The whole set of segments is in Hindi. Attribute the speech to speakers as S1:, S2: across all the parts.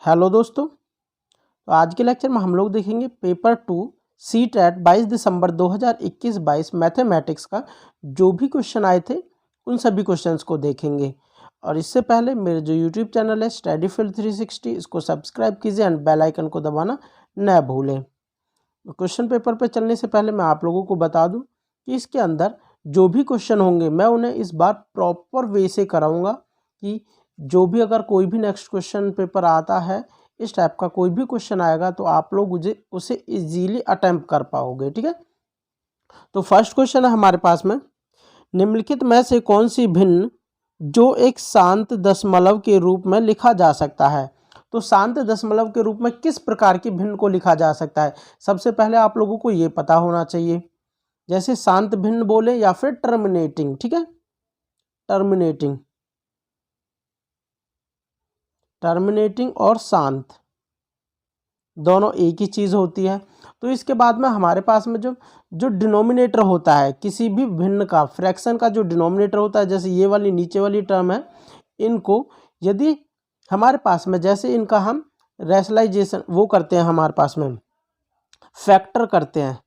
S1: हेलो दोस्तों, तो आज के लेक्चर में हम लोग देखेंगे पेपर 2 CTET 22 दिसंबर 2021-22 मैथमेटिक्स का जो भी क्वेश्चन आए थे उन सभी क्वेश्चंस को देखेंगे। और इससे पहले मेरे जो यूट्यूब चैनल है स्टडीफील्ड 360 इसको सब्सक्राइब कीजिए एंड बेल आइकन को दबाना न भूलें। क्वेश्चन पेपर पर चलने से पहले मैं आप लोगों को बता दूं कि इसके अंदर जो भी क्वेश्चन होंगे मैं उन्हें इस बार प्रॉपर वे से कराऊंगा कि जो भी अगर कोई भी नेक्स्ट क्वेश्चन पेपर आता है इस टाइप का कोई भी क्वेश्चन आएगा तो आप लोग उसे इजीली अटेम्प्ट कर पाओगे। ठीक है, तो फर्स्ट क्वेश्चन है हमारे पास में, निम्नलिखित में से कौन सी भिन्न जो एक शांत दशमलव के रूप में लिखा जा सकता है। तो शांत दशमलव के रूप में किस प्रकार की भिन्न को लिखा जा सकता है, सबसे पहले आप लोगों को ये पता होना चाहिए। जैसे शांत भिन्न बोले या फिर टर्मिनेटिंग। ठीक है, टर्मिनेटिंग और शांत दोनों एक ही चीज़ होती है। तो इसके बाद में हमारे पास में जो डिनोमिनेटर होता है किसी भी भिन्न का, फ्रैक्शन का जो डिनोमिनेटर होता है, जैसे ये वाली नीचे वाली टर्म है, इनको यदि हमारे पास में जैसे इनका हम रैशनलाइजेशन वो करते हैं, हमारे पास में फैक्टर करते हैं,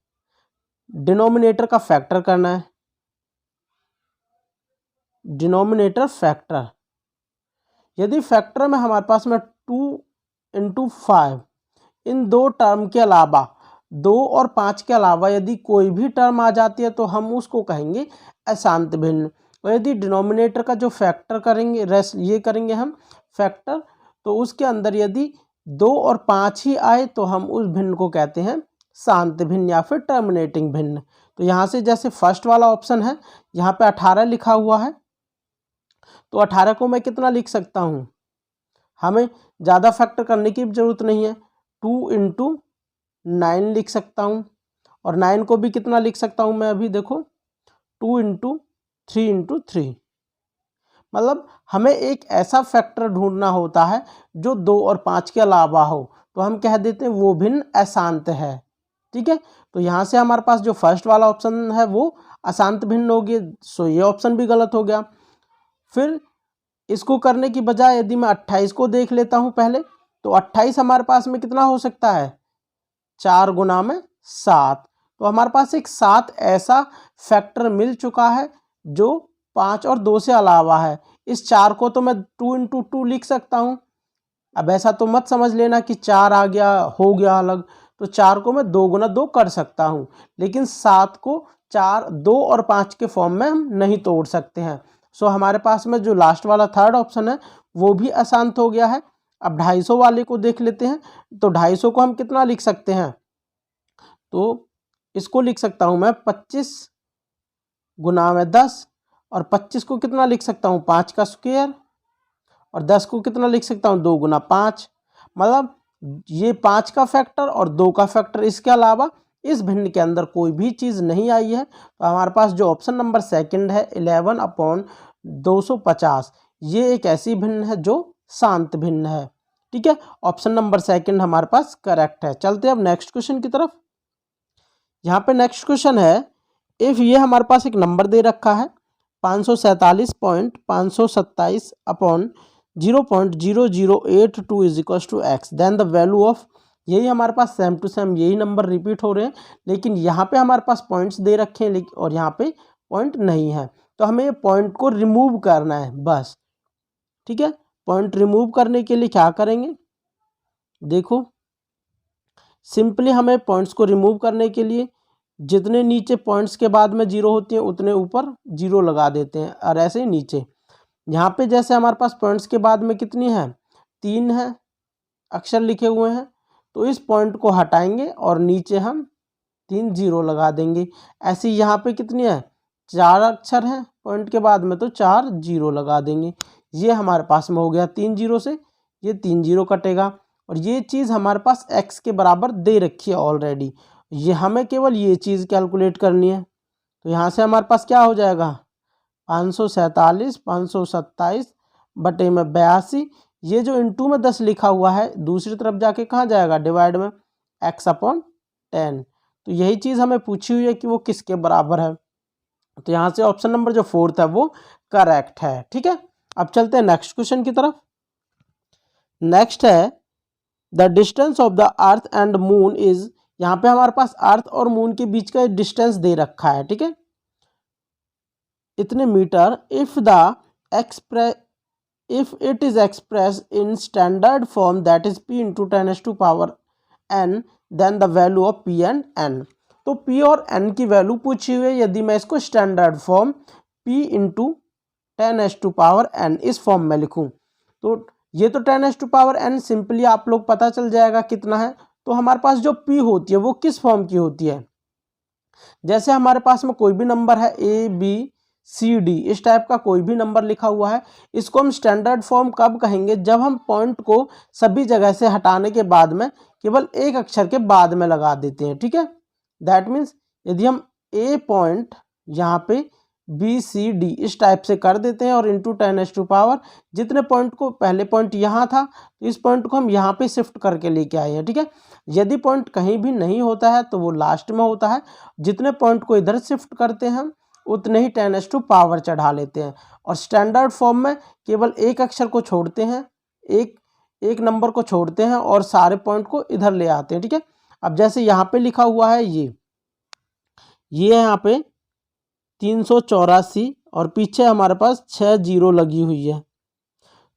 S1: डिनोमिनेटर का फैक्टर करना है, डिनोमिनेटर फैक्टर। यदि फैक्टर में हमारे पास में 2 × 5 इन दो टर्म के अलावा 2 और 5 के अलावा यदि कोई भी टर्म आ जाती है तो हम उसको कहेंगे अशांत भिन्न। और यदि डिनोमिनेटर का जो फैक्टर करेंगे ये करेंगे हम फैक्टर, तो उसके अंदर यदि 2 और 5 ही आए तो हम उस भिन्न को कहते हैं शांत भिन्न या फिर टर्मिनेटिंग भिन्न। तो यहाँ से जैसे फर्स्ट वाला ऑप्शन है, यहाँ पे 18 लिखा हुआ है, तो 18 को मैं कितना लिख सकता हूँ, हमें ज़्यादा फैक्टर करने की जरूरत नहीं है, 2 × 9 लिख सकता हूँ। और 9 को भी कितना लिख सकता हूँ मैं, अभी देखो 2 × 3 × 3। मतलब हमें एक ऐसा फैक्टर ढूंढना होता है जो 2 और 5 के अलावा हो, तो हम कह देते हैं वो भिन्न अशांत है। ठीक है, तो यहाँ से हमारे पास जो फर्स्ट वाला ऑप्शन है वो अशांत भिन्न हो गया, सो ये ऑप्शन भी गलत हो गया। फिर इसको करने की बजाय यदि मैं 28 को देख लेता हूँ पहले, तो 28 हमारे पास में कितना हो सकता है, 4 × 7। तो हमारे पास एक 7 ऐसा फैक्टर मिल चुका है जो 5 और 2 से अलावा है। इस 4 को तो मैं 2 × 2 लिख सकता हूँ। अब ऐसा तो मत समझ लेना कि 4 आ गया हो गया अलग, तो 4 को मैं 2 × 2 कर सकता हूँ, लेकिन 7 को 4, 2 और 5 के फॉर्म में हम नहीं तोड़ सकते हैं। सो हमारे पास में जो लास्ट वाला थर्ड ऑप्शन है वो भी अशांत हो गया है। अब 250 वाले को देख लेते हैं, तो 250 को हम कितना लिख सकते हैं, तो इसको लिख सकता हूं मैं 25 × 10, और 25 को कितना लिख सकता हूं, 5 का स्क्वायर, और 10 को कितना लिख सकता हूं, 2 × 5। मतलब ये 5 का फैक्टर और 2 का फैक्टर, इसके अलावा इस भिन्न के अंदर कोई भी चीज़ नहीं आई है। तो हमारे पास जो ऑप्शन नंबर सेकंड है 11/250, ये एक ऐसी भिन्न है जो शांत भिन्न है। ठीक है, ऑप्शन नंबर सेकंड हमारे पास करेक्ट है। चलते हैं अब नेक्स्ट क्वेश्चन की तरफ। यहाँ पे नेक्स्ट क्वेश्चन है, इफ ये हमारे पास एक नंबर दे रखा है 547.527 upon 0.0082 is equal to X, then the value of, यही हमारे पास सेम टू सेम यही नंबर रिपीट हो रहे हैं, लेकिन यहाँ पे हमारे पास पॉइंट्स दे रखे हैं और यहाँ पे पॉइंट नहीं है, तो हमें ये पॉइंट को रिमूव करना है बस। ठीक है, पॉइंट रिमूव करने के लिए क्या करेंगे, देखो सिंपली हमें पॉइंट्स को रिमूव करने के लिए जितने नीचे पॉइंट्स के बाद में 0 होती हैं उतने ऊपर 0 लगा देते हैं, और ऐसे ही नीचे। यहाँ पे जैसे हमारे पास पॉइंट्स के बाद में कितनी है, 3 है अक्षर लिखे हुए हैं, तो इस पॉइंट को हटाएंगे और नीचे हम 3 0 लगा देंगे। ऐसे यहाँ पे कितनी है, 4 अक्षर हैं पॉइंट के बाद में, तो 4 0 लगा देंगे। ये हमारे पास में हो गया 3 0 से ये 3 0 कटेगा, और ये चीज़ हमारे पास x के बराबर दे रखी है ऑलरेडी, ये हमें केवल ये चीज़ कैलकुलेट करनी है। तो यहाँ से हमारे पास क्या हो जाएगा, 547 527 बटे में 82, ये जो इंटू में 10 लिखा हुआ है दूसरी तरफ जाके कहाँ जाएगा, डिवाइड में x/10। तो यही चीज़ हमें पूछी हुई है कि वो किसके बराबर है, तो यहाँ से ऑप्शन नंबर जो 4th है वो करेक्ट है। ठीक है, अब चलते हैं नेक्स्ट क्वेश्चन की तरफ। नेक्स्ट है the distance of the earth and moon is, यहाँ पे हमारे पास अर्थ और मून के बीच का डिस्टेंस दे रखा है, ठीक है, इतने मीटर। If it is express in standard form that is p into 10⁻⁴ n, then the value of p and n। तो p और n की वैल्यू पूछी हुई है। यदि मैं इसको standard form p into 10⁻⁴ n इस फॉर्म में लिखूं, तो ये तो 10⁻⁴ n सिंपली आप लोग पता चल जाएगा कितना है। तो हमारे पास जो p होती है वो किस फॉर्म की होती है, जैसे हमारे पास में कोई भी नंबर है a b c d, इस टाइप का कोई भी नंबर लिखा हुआ है, इसको हम स्टैंडर्ड फॉर्म कब कहेंगे, जब हम पॉइंट को सभी जगह से हटाने के बाद में केवल एक अक्षर के बाद में लगा देते हैं, ठीक है। दैट मीन्स यदि हम a पॉइंट यहाँ पे बी सी डी इस टाइप से कर देते हैं और इंटू 10⁻⁴, जितने पॉइंट को पहले पॉइंट यहाँ था तो इस पॉइंट को हम यहाँ पे शिफ्ट करके लेके आए हैं, ठीक है। यदि पॉइंट कहीं भी नहीं होता है तो वो लास्ट में होता है, जितने पॉइंट को इधर शिफ्ट करते हैं हम उतने ही 10⁻⁴ चढ़ा लेते हैं। और स्टैंडर्ड फॉर्म में केवल एक अक्षर को छोड़ते हैं, एक नंबर को छोड़ते हैं और सारे पॉइंट को इधर ले आते हैं, ठीक है। अब जैसे यहाँ पे लिखा हुआ है ये यहाँ पे 384 और पीछे हमारे पास 6 जीरो लगी हुई है,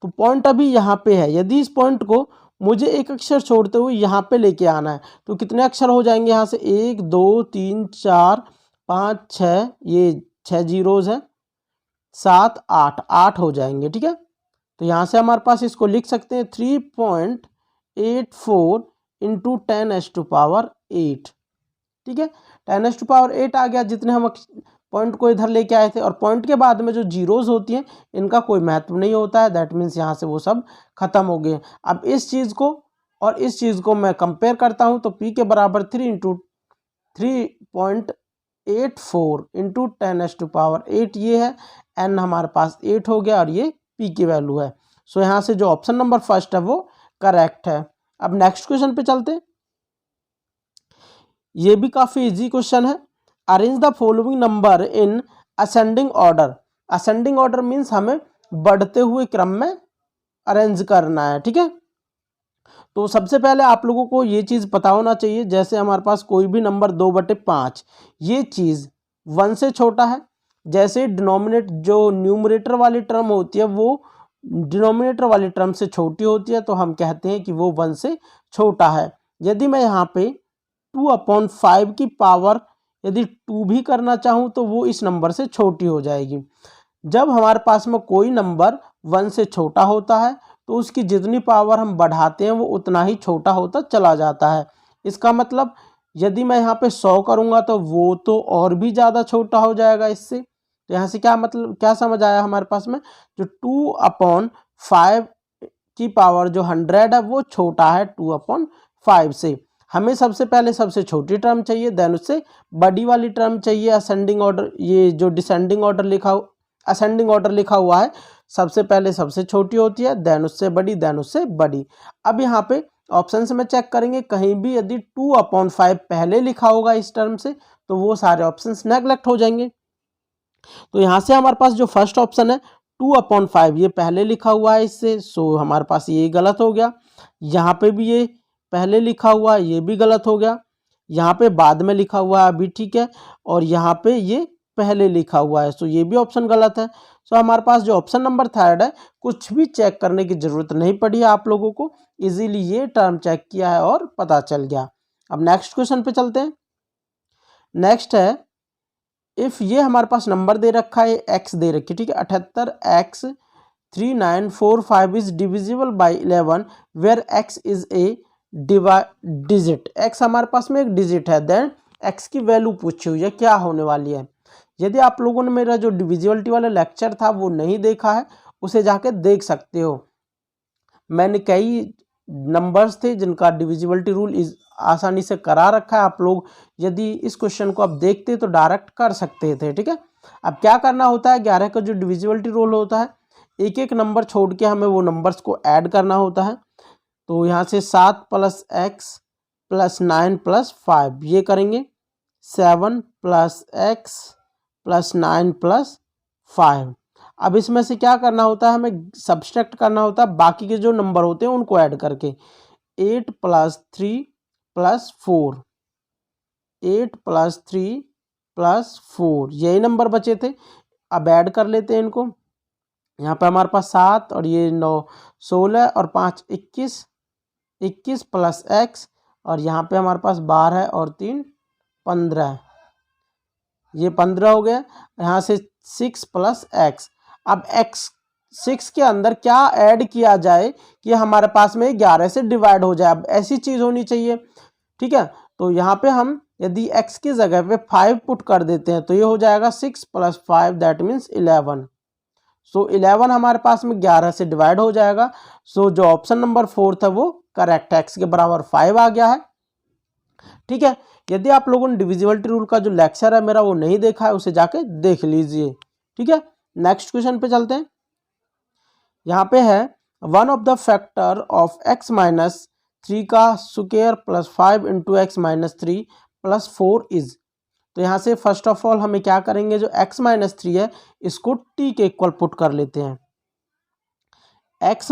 S1: तो पॉइंट अभी यहाँ पे है। यदि इस पॉइंट को मुझे एक अक्षर छोड़ते हुए यहाँ पे लेके आना है तो कितने अक्षर हो जाएंगे यहाँ से, 1 2 3 4 5 6, ये 6 जीरोज है, 7 8 8 हो जाएंगे, ठीक है। तो यहाँ से हमारे पास इसको लिख सकते हैं 3.84 इंटू 10⁸, ठीक है। 10⁸ आ गया, जितने हम पॉइंट को इधर लेके आए थे। और पॉइंट के बाद में जो जीरोज होती हैं इनका कोई महत्व नहीं होता है, दैट मीन्स यहाँ से वो सब खत्म हो गए। अब इस चीज़ को और इस चीज़ को मैं कंपेयर करता हूँ तो p के बराबर 3.84 इंटू 10⁸ ये है, n हमारे पास 8 हो गया और ये p की वैल्यू है। सो यहाँ से जो ऑप्शन नंबर फर्स्ट है वो करेक्ट है। अब नेक्स्ट क्वेश्चन पे चलते हैं, ये भी काफ़ी इजी क्वेश्चन है। Arrange the following number in ascending order. Ascending order means हमें बढ़ते हुए क्रम में अरेंज करना है, ठीक है। तो सबसे पहले आप लोगों को ये चीज़ पता होना चाहिए, जैसे हमारे पास कोई भी नंबर 2/5, ये चीज़ 1 से छोटा है। जैसे जो न्यूमरेटर वाली टर्म होती है वो डिनोमिनेटर वाली टर्म से छोटी होती है, तो हम कहते हैं कि वो 1 से छोटा है। यदि मैं यहाँ पे 2/5 की पावर यदि 2 भी करना चाहूँ तो वो इस नंबर से छोटी हो जाएगी। जब हमारे पास में कोई नंबर 1 से छोटा होता है तो उसकी जितनी पावर हम बढ़ाते हैं वो उतना ही छोटा होता चला जाता है। इसका मतलब यदि मैं यहाँ पे 100 करूँगा तो वो तो और भी ज़्यादा छोटा हो जाएगा इससे। तो यहाँ से क्या मतलब क्या समझ आया हमारे पास में, जो 2/5 की पावर जो 100 है वो छोटा है 2/5 से। हमें सबसे पहले सबसे छोटी टर्म चाहिए, देन उससे बड़ी वाली टर्म चाहिए। असेंडिंग ऑर्डर, ये जो डिसेंडिंग ऑर्डर असेंडिंग ऑर्डर लिखा हुआ है, सबसे पहले सबसे छोटी होती है, देन उससे बड़ी, देन उससे बड़ी। अब यहाँ पे ऑप्शन से में चेक करेंगे, कहीं भी यदि 2/5 पहले लिखा होगा इस टर्म से तो वो सारे ऑप्शंस नेगलेक्ट हो जाएंगे। तो यहाँ से हमारे पास जो फर्स्ट ऑप्शन है 2/5 ये पहले लिखा हुआ है इससे, सो हमारे पास ये गलत हो गया। यहाँ पे भी ये पहले लिखा हुआ है, ये भी गलत हो गया। यहाँ पे बाद में लिखा हुआ है अभी, ठीक है, और यहाँ पे ये पहले लिखा हुआ है, सो ये भी ऑप्शन गलत है। सो हमारे पास जो ऑप्शन नंबर थर्ड है, कुछ भी चेक करने की जरूरत नहीं पड़ी है आप लोगों को, इजीली ये टर्म चेक किया है और पता चल गया। अब नेक्स्ट क्वेश्चन पे चलते हैं। नेक्स्ट है, इफ ये हमारे पास नंबर दे रखा है, एक्स दे रखी है, ठीक है, 78x3945 is divisible by 11 where X is a digit. X हमारे पास में एक डिजिट है, देन एक्स की वैल्यू पूछी हुई है क्या होने वाली है। यदि आप लोगों ने मेरा जो डिविजिबिलिटी वाला लेक्चर था वो नहीं देखा है, उसे जाके देख सकते हो। मैंने कई नंबर्स थे जिनका डिविजिबिलिटी रूल आसानी से करा रखा है। आप लोग यदि इस क्वेश्चन को आप देखते तो डायरेक्ट कर सकते थे, ठीक है। अब क्या करना होता है, 11 का जो डिविजिबिलिटी रूल होता है, एक एक नंबर छोड़ के हमें वो नंबर्स को ऐड करना होता है। तो यहाँ से 7 + x + 9 + 5 ये करेंगे, 7 + x + 9 + 5। अब इसमें से क्या करना होता है, हमें सब्सट्रैक्ट करना होता है बाकी के जो नंबर होते हैं उनको ऐड करके। 8 + 3 + 4, 8 + 3 + 4, यही नंबर बचे थे। अब ऐड कर लेते हैं इनको। यहाँ पे हमारे पास 7 और ये 9 16 और 5 21, 21 + x, और यहाँ पे हमारे पास 12 और 3 15, ये 15 हो गया। यहाँ से 6 + x। अब x 6 के अंदर क्या ऐड किया जाए कि हमारे पास में 11 से डिवाइड हो जाए। अब ऐसी चीज़ होनी चाहिए, ठीक है। तो यहाँ पे हम यदि x की जगह पे 5 पुट कर देते हैं तो ये हो जाएगा 6 + 5 दैट मीन्स 11। सो 11 हमारे पास में 11 से डिवाइड हो जाएगा। सो जो ऑप्शन नंबर 4 था वो करेक्ट है, x के बराबर 5 आ गया है, ठीक है। यदि आप लोगों ने डिविजिबिलिटी रूल का जो लेक्चर है मेरा वो नहीं देखा है उसे जाके देख लीजिए, ठीक है। नेक्स्ट क्वेश्चन पे चलते हैं। यहाँ पे है one of the factor of x - 3 का स्क्वायर + 5 × x - 3 + 4 इज। तो यहाँ से फर्स्ट ऑफ ऑल हमें क्या करेंगे, जो x - 3 है इसको t के इक्वल पुट कर लेते हैं। x -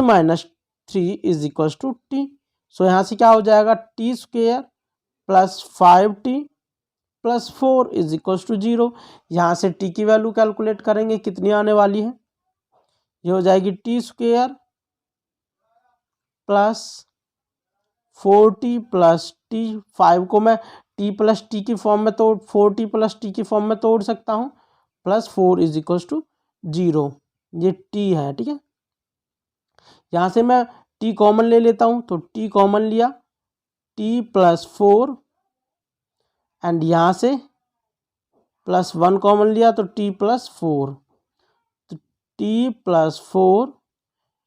S1: 3 = t। सो यहाँ से क्या हो जाएगा, t² + 5t + 4 = 0। यहाँ से t की वैल्यू कैलकुलेट करेंगे, कितनी आने वाली है, ये हो जाएगी t² + 4t + t। 5 को मैं t + t की फॉर्म में तोड़ 4t + t की फॉर्म में तोड़ सकता हूँ, + 4 = 0, ये t है, ठीक है। यहाँ से मैं t कॉमन ले लेता हूँ, तो t कॉमन लिया, t + 4 एंड यहाँ से +1 कॉमन लिया तो t + 4, तो t + 4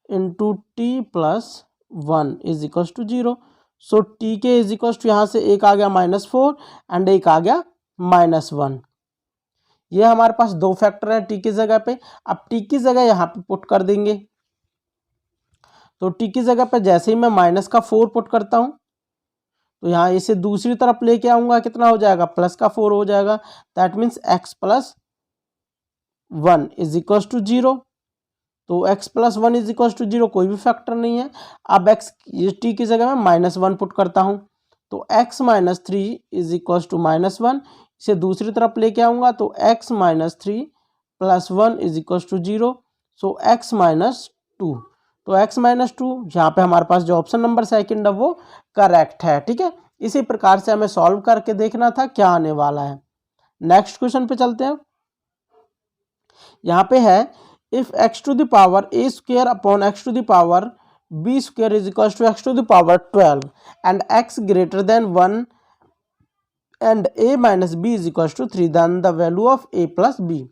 S1: × t + 1 = 0। सो t के यहाँ से एक आ गया -4 एंड एक आ गया -1। ये हमारे पास दो फैक्टर है t की जगह पे। अब t की जगह यहाँ पे पुट कर देंगे, तो t की जगह पे जैसे ही मैं -4 पुट करता हूँ तो यहाँ इसे दूसरी तरफ लेके आऊँगा, कितना हो जाएगा, +4 हो जाएगा। That means x + 1 = 0। तो x + 1 = 0 कोई भी फैक्टर नहीं है। अब x t की जगह में -1 पुट करता हूँ, तो x - 3 = -1, इसे दूसरी तरफ लेके आऊँगा तो x - 3 + 1 = 0। सो x - 2, तो x - 2 यहाँ पे हमारे पास जो ऑप्शन नंबर सेकंड है वो करेक्ट है, ठीक है। इसी प्रकार से हमें सॉल्व करके देखना था क्या आने वाला है। नेक्स्ट क्वेश्चन पे चलते हैं। यहाँ पे है if x² a² upon x² b² = x² and x > 1 and a - b = 3 then the value of a + b।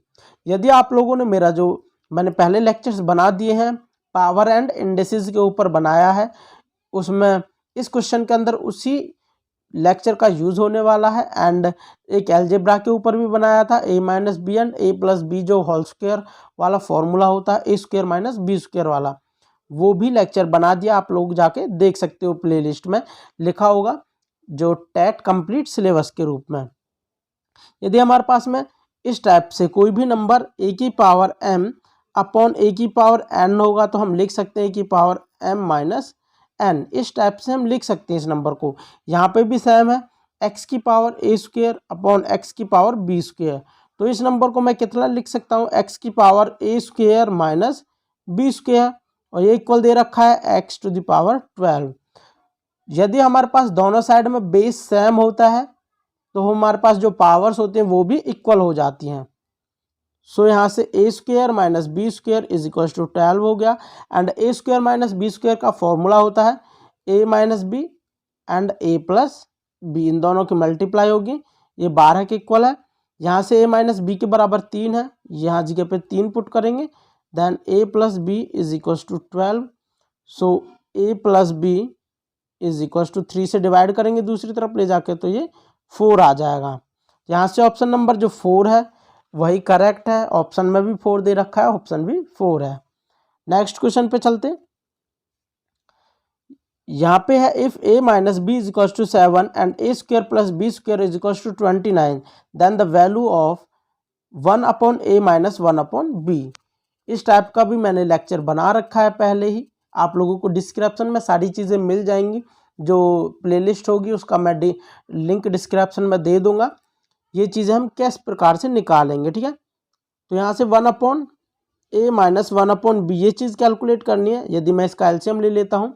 S1: यदि आप लोगों ने मेरा जो मैंने पहले लेक्चर्स बना दिए हैं पावर एंड इंडिसेस के ऊपर बनाया है, उसमें इस क्वेश्चन के अंदर उसी लेक्चर का यूज होने वाला है। एंड एक अलजेब्रा के ऊपर भी बनाया था a - b and a + b जो होल स्क्वायर वाला फॉर्मूला होता है a² - b² वाला, वो भी लेक्चर बना दिया, आप लोग जाके देख सकते हो, प्लेलिस्ट में लिखा होगा जो टेट कंप्लीट सिलेबस के रूप में। यदि हमारे पास में इस टाइप से कोई भी नंबर a⁻m अपॉन a⁻n होगा तो हम लिख सकते हैं a⁻m - n, इस टाइप से हम लिख सकते हैं इस नंबर को। यहाँ पे भी सेम है x⁻a² अपॉन x⁻b², तो इस नंबर को मैं कितना लिख सकता हूँ, x⁻a² - b², और ये इक्वल दे रखा है x⁻12। यदि हमारे पास दोनों साइड में बेस सेम होता है तो हमारे पास जो पावर्स होते हैं वो भी इक्वल हो जाती हैं। सो यहाँ से a² - b² = 12 हो गया। एंड a² - b² का फॉर्मूला होता है a - b and a + b, इन दोनों की मल्टीप्लाई होगी, ये 12 के इक्वल है। यहाँ से a - b के बराबर 3 है, यहाँ जगह पे 3 पुट करेंगे, then a + b = 12। So a + b = 3 से डिवाइड करेंगे दूसरी तरफ ले जाके तो ये 4 आ जाएगा। यहाँ से ऑप्शन नंबर जो 4 है वही करेक्ट है, ऑप्शन में भी 4 दे रखा है, ऑप्शन भी 4 है। नेक्स्ट क्वेश्चन पे चलते। यहाँ पे है if a - b = 7 and a² + b² = 29 then the value of 1/a - 1/b। इस टाइप का भी मैंने लेक्चर बना रखा है पहले ही, आप लोगों को डिस्क्रिप्शन में सारी चीज़ें मिल जाएंगी, जो प्लेलिस्ट होगी उसका मैं लिंक डिस्क्रिप्शन में दे दूंगा। ये चीज़ें हम किस प्रकार से निकालेंगे, ठीक है। तो यहाँ से 1/a माइनस 1/b ये चीज़ कैलकुलेट करनी है। यदि मैं इसका एलसीएम ले लेता हूँ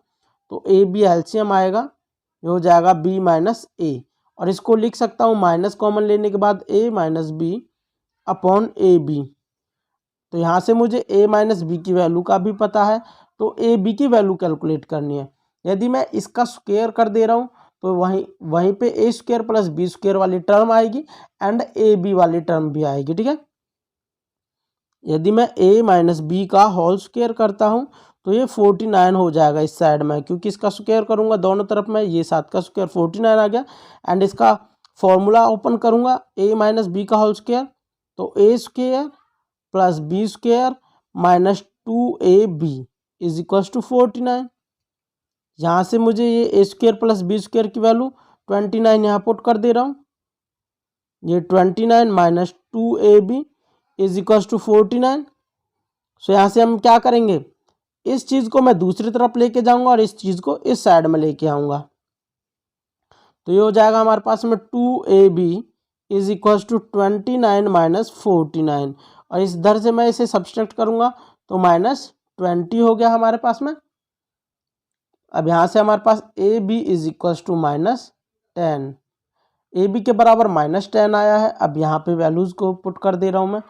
S1: तो ए बी एलसीएम आएगा, ये हो जाएगा b माइनस ए, और इसको लिख सकता हूँ माइनस कॉमन लेने के बाद a minus B upon A B. तो यहाँ से मुझे a माइनस बी की वैल्यू का भी पता है, तो ए बी की वैल्यू कैलकुलेट करनी है। यदि मैं इसका स्क्वायर कर दे रहा हूँ तो वहीं पे ए स्क्वायर प्लस बी स्क्वायर वाली टर्म आएगी एंड ए बी वाली टर्म भी आएगी, ठीक है। यदि मैं a माइनस बी का होल स्क्वायर करता हूँ तो ये 49 हो जाएगा इस साइड में, क्योंकि इसका स्क्वायर करूँगा दोनों तरफ में, ये 7 का स्क्वायर 49 आ गया। एंड इसका फॉर्मूला ओपन करूँगा a माइनस बी का होल स्क्वायर, तो a square plus B square minus 2ab is equal to 49। यहाँ से मुझे ये a square plus B square की वैल्यू 29 यहाँ पुट कर दे रहा हूँ, ये 29 minus 2ab is equal to 49। So यहाँ से हम क्या करेंगे, इस चीज़ को मैं दूसरी तरफ लेके जाऊंगा और इस चीज़ को इस साइड में लेके आऊँगा। तो ये हो जाएगा हमारे पास में 2ab is equal to 29 minus 49, और इस इधर से मैं इसे सब्सट्रैक्ट करूँगा तो माइनस 20 हो गया हमारे पास में। अब यहाँ से हमारे पास A B is equal to minus 10, A B के बराबर माइनस 10 आया है। अब यहाँ पे वैल्यूज़ को पुट कर दे रहा हूँ मैं,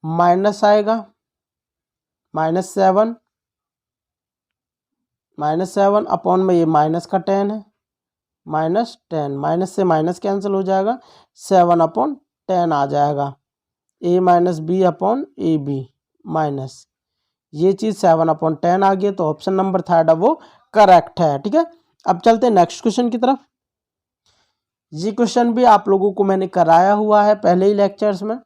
S1: माइनस आएगा -7 अपॉन में ये माइनस का 10 है, -10 माइनस से माइनस कैंसिल हो जाएगा, 7/10 आ जाएगा, a minus B upon A B minus ये चीज़ 7/10 आ गई। तो ऑप्शन नंबर थर्ड है वो करेक्ट है, ठीक है। अब चलते हैं नेक्स्ट क्वेश्चन की तरफ। ये क्वेश्चन भी आप लोगों को मैंने कराया हुआ है पहले ही लेक्चर्स में।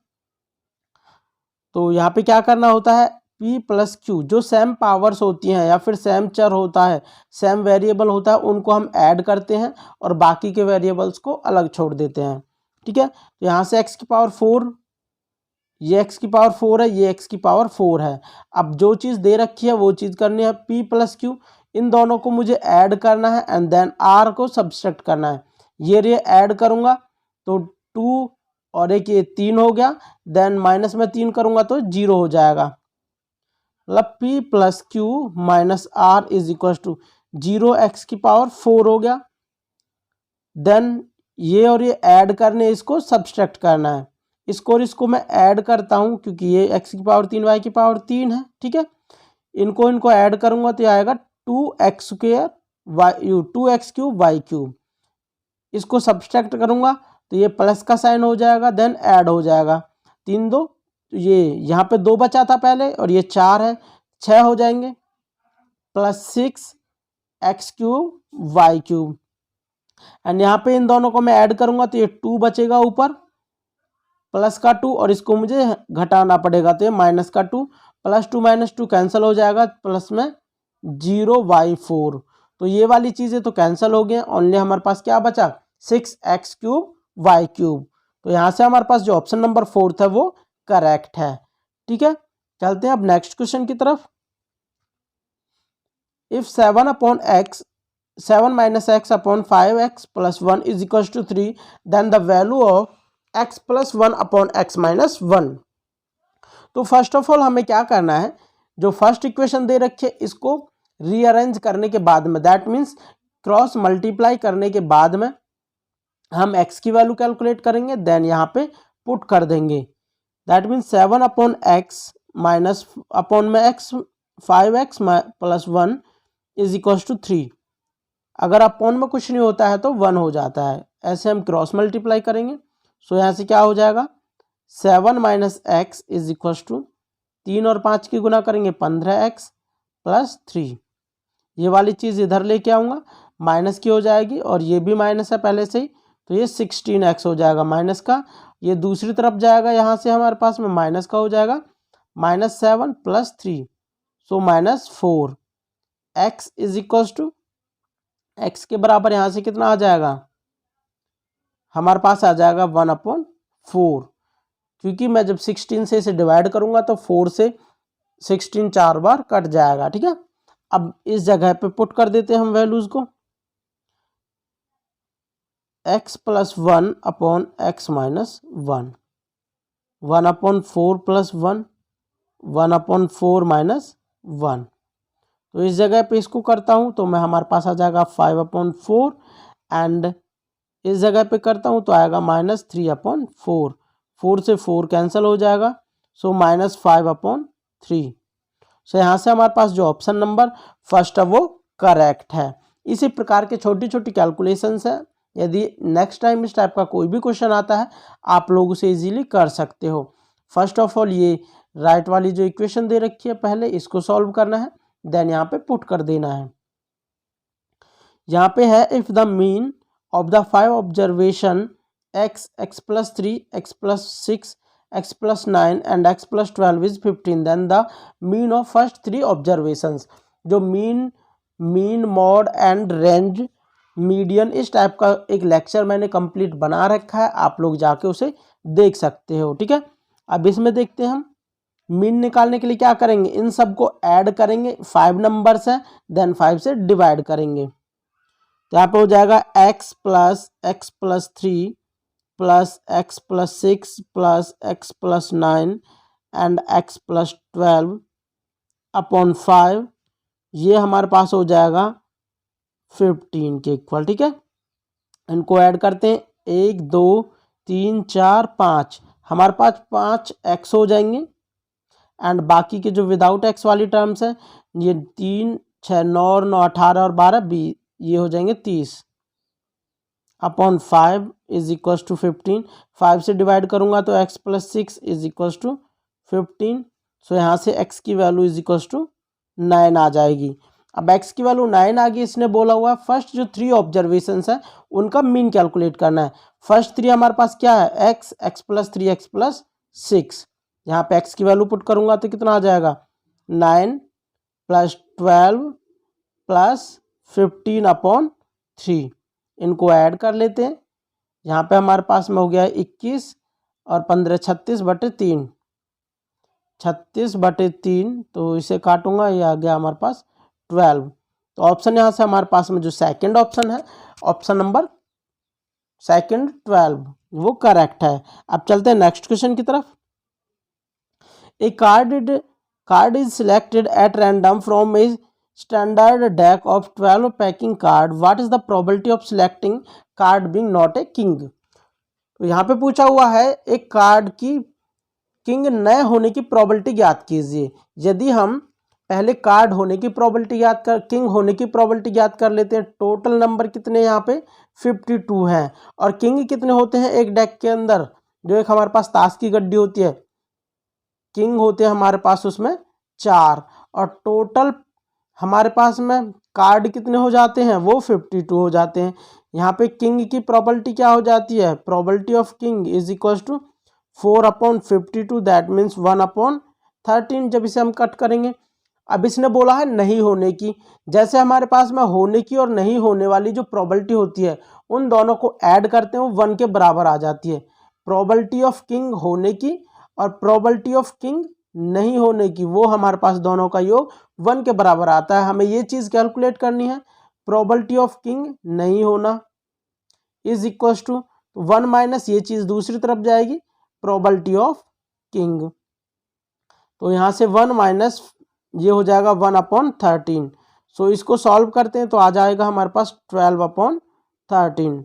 S1: तो यहाँ पे क्या करना होता है, p प्लस क्यू जो सेम पावर्स होती हैं या फिर सेम चर होता है, सेम वेरिएबल होता है, उनको हम ऐड करते हैं और बाकी के वेरिएबल्स को अलग छोड़ देते हैं, ठीक है। तो यहाँ से x की पावर 4, ये x की पावर 4 है, ये x की पावर 4 है। अब जो चीज़ दे रखी है वो चीज़ करनी है, p प्लस क्यू इन दोनों को मुझे ऐड करना है एंड देन r को सब्सट्रैक्ट करना है। ये ऐड करूँगा तो 2 और एक ये 3 हो गया, देन माइनस में 3 करूँगा तो 0 हो जाएगा, मतलब p plus Q minus r is equal to 0 x की पावर 4 हो गया। देन ये और ये ऐड करने, इसको सब्सट्रैक्ट करना है, इसको और इसको मैं ऐड करता हूँ क्योंकि ये x की पावर 3 y की पावर 3 है, ठीक है। इनको ऐड करूँगा तो ये आएगा 2x square y 2x cube y cube. इसको सब्सट्रैक्ट करूँगा तो ये प्लस का साइन हो जाएगा, देन ऐड हो जाएगा, 3 2 ये यहाँ पे 2 बचा था पहले और ये 4 है, 6 हो जाएंगे, plus 6x cube y cube. And यहाँ पे इन दोनों को मैं ऐड करूँगा तो ये 2 बचेगा ऊपर, प्लस का 2 और इसको मुझे घटाना पड़ेगा तो ये माइनस का 2, +2 -2 कैंसिल हो जाएगा, प्लस में 0y4। तो ये वाली चीज़ें तो कैंसिल हो गए, ओनली हमारे पास क्या बचा 6x क्यूब y क्यूब। तो यहाँ से हमारे पास जो ऑप्शन नंबर 4 है वो करेक्ट है, ठीक है। चलते हैं अब नेक्स्ट क्वेश्चन की तरफ। If 7 minus x upon 5x plus 1 is equal to 3 then the value of x plus 1 upon x minus 1। तो फर्स्ट ऑफ ऑल हमें क्या करना है, जो फर्स्ट इक्वेशन दे रखी है इसको रीअरेंज करने के बाद में, दैट मीन्स क्रॉस मल्टीप्लाई करने के बाद में हम x की वैल्यू कैलकुलेट करेंगे, देन यहाँ पे पुट कर देंगे, that means 7 upon x minus upon में x 5x plus 1 is equal to 3। अगर अपॉन में कुछ नहीं होता है तो 1 हो जाता है, ऐसे हम क्रॉस मल्टीप्लाई करेंगे। सो यहाँ से क्या हो जाएगा 7 minus X is equal to 3 और 5 की गुना करेंगे 15x प्लस 3। ये वाली चीज़ इधर लेके आऊँगा, माइनस की हो जाएगी और ये भी माइनस है पहले से ही, तो ये 16x हो जाएगा माइनस का। ये दूसरी तरफ जाएगा, यहाँ से हमारे पास में माइनस का हो जाएगा -7 plus 3, so -4। x is equal to x के बराबर यहाँ से कितना आ जाएगा, हमारे पास आ जाएगा 1/4, क्योंकि मैं जब 16 से इसे डिवाइड करूँगा तो 4 से 16 4 बार कट जाएगा, ठीक है। अब इस जगह पे पुट कर देते हैं हम वैल्यूज़ को, x plus 1 upon x minus 1, 1/4 plus 1, 1/4 minus 1। तो इस जगह पे इसको करता हूँ तो मैं हमारे पास आ जाएगा 5/4 एंड इस जगह पे करता हूँ तो आएगा -3/4, 4 से 4 कैंसिल हो जाएगा, सो -5/3। सो यहाँ से हमारे पास जो ऑप्शन नंबर फर्स्ट है वो करेक्ट है। इसी प्रकार के छोटी छोटी कैलकुलेशंस है, यदि नेक्स्ट टाइम इस टाइप का कोई भी क्वेश्चन आता है आप लोग उसे इजीली कर सकते हो। फर्स्ट ऑफ ऑल ये राइट वाली जो इक्वेशन दे रखी है पहले इसको सॉल्व करना है, देन यहाँ पे पुट कर देना है। यहाँ पे है if the mean of the 5 observation x plus 3, x plus 6, x plus 9 and x plus 12 is 15, then the mean of first 3 observations. जो mean mode and range median इस टाइप का एक लेक्चर मैंने कंप्लीट बना रखा है, आप लोग जाके उसे देख सकते हो। ठीक है, अब इसमें देखते हैं हम मीन निकालने के लिए क्या करेंगे, इन सबको ऐड करेंगे, 5 नंबर्स हैं, देन 5 से डिवाइड करेंगे। तो यहाँ पे हो जाएगा x plus 3 plus x plus 6 plus x plus 9 and x plus 12 upon 5, ये हमारे पास हो जाएगा 15 के इक्वल। ठीक है, इनको ऐड करते हैं, 1 2 3 4 5, हमारे पास 5 x हो जाएंगे एंड बाकी के जो विदाउट x वाली टर्म्स है ये 3 6 9 9 18 और 12 20, ये हो जाएंगे 30 अपॉन 5 इज इक्वल टू 15। 5 से डिवाइड करूंगा तो x plus 6 is equal to 15। So यहाँ से x की वैल्यू इज इक्वल टू 9 आ जाएगी। अब x की वैल्यू 9 आ गई, इसने बोला हुआ फर्स्ट जो 3 ऑब्जर्वेशंस है उनका मीन कैलकुलेट करना है। फर्स्ट 3 हमारे पास क्या है, x प्लस 3, x प्लस 6। यहाँ पे x की वैल्यू पुट करूंगा तो कितना आ जाएगा, 9 प्लस 12 प्लस 15/3। इनको ऐड कर लेते हैं, यहाँ पे हमारे पास में हो गया 21 और 15 36/3, 36/3, तो इसे काटूंगा, ये आ गया हमारे पास 12। तो ऑप्शन यहाँ से हमारे पास में जो सेकंड ऑप्शन है, ऑप्शन नंबर सेकंड 12, वो करेक्ट है। अब चलते हैं नेक्स्ट क्वेश्चन की तरफ। A card is selected at random from a standard deck of 12 packing card. What is the probability of selecting card being not a king? तो यहाँ पे पूछा हुआ है एक कार्ड की किंग न होने की प्रोबेबिलिटी ज्ञात कीजिए। यदि हम पहले कार्ड होने की प्रोबेबिलिटी किंग होने की प्रोबेबिलिटी ज्ञात कर लेते हैं, टोटल नंबर कितने यहाँ पे 52 हैं और किंग कितने होते हैं एक डेक के अंदर, जो एक हमारे पास ताश की गड्डी होती है, किंग होते हैं हमारे पास उसमें 4 और टोटल हमारे पास में कार्ड कितने हो जाते हैं, वो 52 हो जाते हैं। यहाँ पे किंग की प्रोबेबिलिटी क्या हो जाती है, probability of king is equal to 4/52, that means 1/13। जब इसे हम कट करेंगे, अब इसने बोला है नहीं होने की, जैसे हमारे पास में होने की और नहीं होने वाली जो प्रोबेबिलिटी होती है उन दोनों को ऐड करते हैं, वो 1 के बराबर आ जाती है। प्रोबेबिलिटी ऑफ किंग होने की और प्रोबेबिलिटी ऑफ किंग नहीं होने की, वो हमारे पास दोनों का योग 1 के बराबर आता है। हमें ये चीज़ कैलकुलेट करनी है, प्रोबेबिलिटी ऑफ किंग नहीं होना इज इक्वल टू 1 माइनस ये चीज़ दूसरी तरफ जाएगी, प्रोबेबिलिटी ऑफ किंग। तो यहाँ से 1 माइनस ये हो जाएगा 1/13। सो इसको सॉल्व करते हैं तो आ जाएगा हमारे पास 12/13।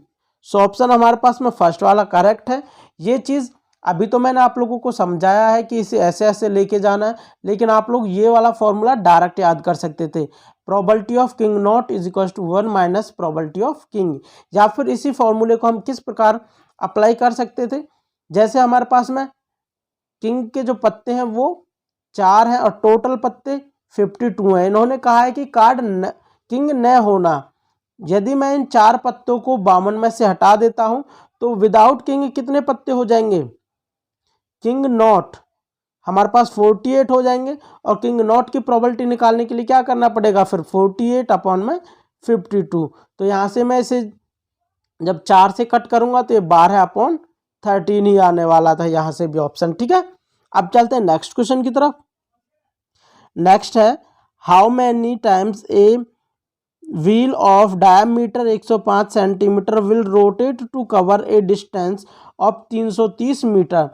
S1: सो ऑप्शन हमारे पास में फर्स्ट वाला करेक्ट है। ये चीज़ अभी तो मैंने आप लोगों को समझाया है कि इसे ऐसे ऐसे लेके जाना है, लेकिन आप लोग ये वाला फॉर्मूला डायरेक्ट याद कर सकते थे, probability of king not is equal to 1 minus probability of king. या फिर इसी फॉर्मूले को हम किस प्रकार अप्लाई कर सकते थे, जैसे हमारे पास में किंग के जो पत्ते हैं वो 4 हैं और टोटल पत्ते 52 हैं। इन्होंने कहा है कि कार्ड किंग न होना, यदि मैं इन 4 पत्तों को 52 में से हटा देता हूं तो विदाउट किंग कितने पत्ते हो जाएंगे, किंग नॉट हमारे पास 48 हो जाएंगे। और किंग नॉट की प्रोबेबिलिटी निकालने के लिए क्या करना पड़ेगा, फिर 48/52। तो यहाँ से मैं इसे जब 4 से कट करूंगा तो ये 12/13 ही आने वाला था, यहाँ से भी ऑप्शन। ठीक है, अब चलते हैं नेक्स्ट क्वेश्चन की तरफ। नेक्स्ट है how many times a wheel of diameter 105 centimetre will rotate to cover a distance of 330 metre.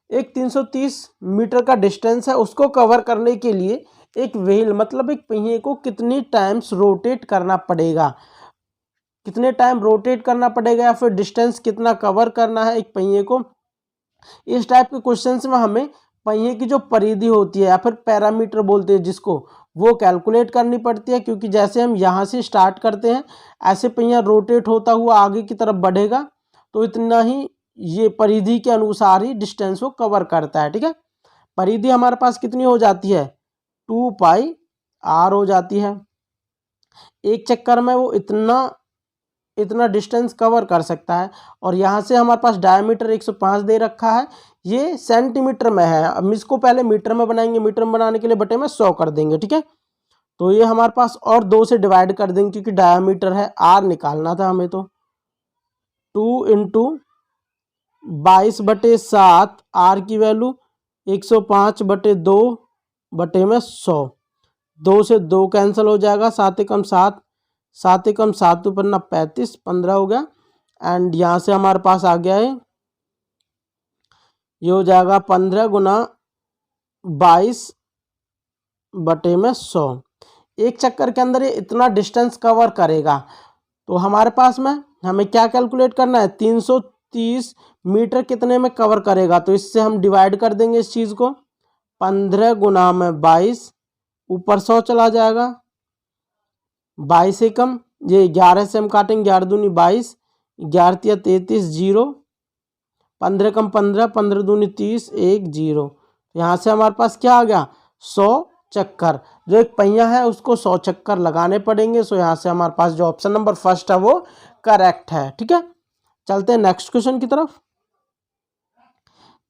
S1: एक 330 मीटर का डिस्टेंस है, उसको कवर करने के लिए एक व्हील मतलब एक पहिए को कितनी टाइम्स रोटेट करना पड़ेगा, कितने टाइम रोटेट करना पड़ेगा या फिर डिस्टेंस कितना कवर करना है एक पहिए को। इस टाइप के क्वेश्चंस में हमें पहिए की जो परिधि होती है या फिर पैरामीटर बोलते हैं जिसको, वो कैलकुलेट करनी पड़ती है, क्योंकि जैसे हम यहाँ से स्टार्ट करते हैं ऐसे पहिया रोटेट होता हुआ आगे की तरफ बढ़ेगा, तो इतना ही ये परिधि के अनुसार ही डिस्टेंस को कवर करता है। ठीक है, परिधि हमारे पास कितनी हो जाती है, 2πr हो जाती है। एक चक्कर में वो इतना डिस्टेंस कवर कर सकता है। और यहाँ से हमारे पास डायमीटर 105 दे रखा है, ये सेंटीमीटर में है। अब इसको पहले मीटर में बनाएंगे, मीटर में बनाने के लिए बटे में 100 कर देंगे। ठीक है, तो ये हमारे पास और 2 से डिवाइड कर देंगे क्योंकि डायमीटर है, आर निकालना था हमें, तो 2 इंटू 22/7 आर की वैल्यू 105/2 बटे में 100। 2 से 2 कैंसिल हो जाएगा, 7 एकम 7, 7 एकम 7 पन्ना 35, 15 हो गया। एंड यहाँ से हमारे पास आ गया है, ये हो जाएगा 15 गुना 22 बटे में 100। एक चक्कर के अंदर ये इतना डिस्टेंस कवर करेगा। तो हमारे पास में हमें क्या कैलकुलेट करना है, 330 मीटर कितने में कवर करेगा, तो इससे हम डिवाइड कर देंगे इस चीज़ को। 15 गुना में 22, ऊपर 100 चला जाएगा, 22 एकम, ये 11 से हम काटेंगे, 11 दूनी 22, 11 तिया 33, 0, 15 कम 15, 15 दूनी 30, 1 0। यहाँ से हमारे पास क्या आ गया, 100 चक्कर। जो एक पहिया है उसको 100 चक्कर लगाने पड़ेंगे। सो यहाँ से हमारे पास जो ऑप्शन नंबर फर्स्ट है वो करेक्ट है। ठीक है, चलते हैं नेक्स्ट क्वेश्चन की तरफ।